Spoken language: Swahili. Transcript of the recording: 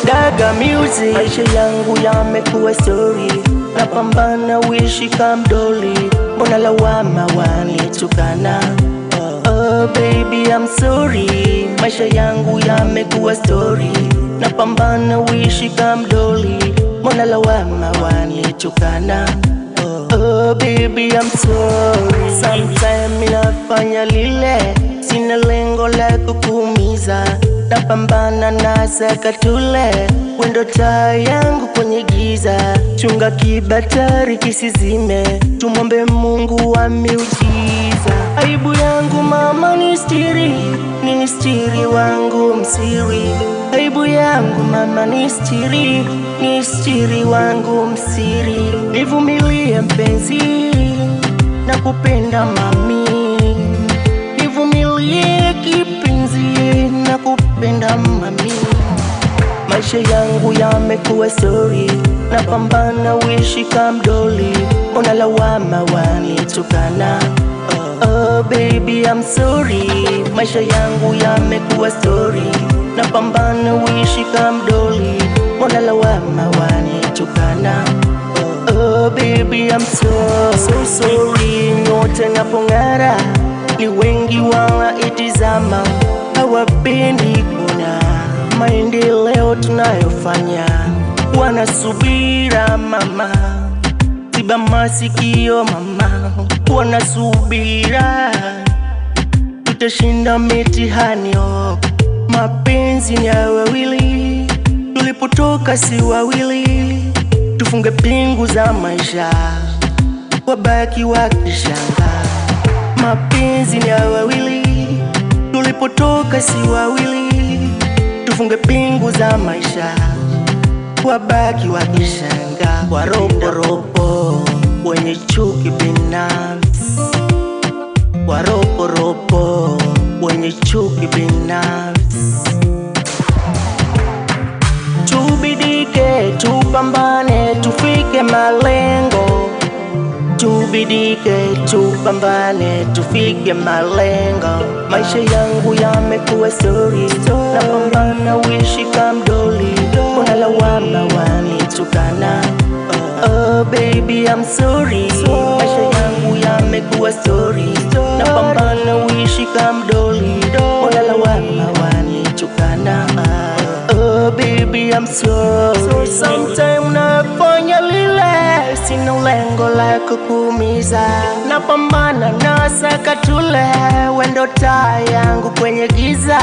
Daga Music. Maisha yangu yamekuwa story, napambana wishi kamdoli, mbona lawama wanitukana? Oh baby I'm sorry, maisha yangu yamekuwa story, napambana wishi kamdoli, mbona lawama wanitukana? Oh baby I'm sorry, sometimes inafanya lile, sina lengo la kukuumiza, napambana na sakatule, wendo taa yangu kwenye giza, chunga kibatari kisizime, tumombe Mungu wa miujiza. Aibu yangu mama ni stiri wangu msiri, aibu yangu mama ni stiri wangu msiri, nivumilie mpenzi na kupenda mami, nivumilie kipenzi na kupenda mami. Maisha yangu yamekuwa story, napambana wishi kamdoli, mbona lawama wanitukana? Oh baby I'm sorry, maisha yangu yamekuwa story, napambana wishi kamdoli, mbona lawama wanitukana? Oh baby I'm so sorry. Nyote napong'ara ni wengi wala itizama, hawapendi kuna maendeleo tunayofanya, wanasubira mama, tiba masikio mama, wanasubira tutashinda mitihani. Mapenzi ni ya wawili, tulipotoka si wawili, tufunge pingu za maisha, wabaki wakishanga. Mapenzi ni ya wawili, tulipotoka si wawili, tufunge pingu za maisha, wabaki wakishanga. Waroporopo wenye chuki binafsi, waroporopo wenye chuki binafsi, tubidike tupambane tufike malengo, tubidike tupambane tufike malengo. Maisha yangu yamekuwa story, napambana wishi kamdoli, mbona lawama wanitukana? Oh baby I'm sorry, maisha yangu yamekuwa story, napambana wishi kamdoli, mbona lawama wanitukana? Oh baby I'm sorry, sometimes nafanya lile, sina lengo la kukuumiza, napambana na sakatule, wendo taa yangu kwenye giza,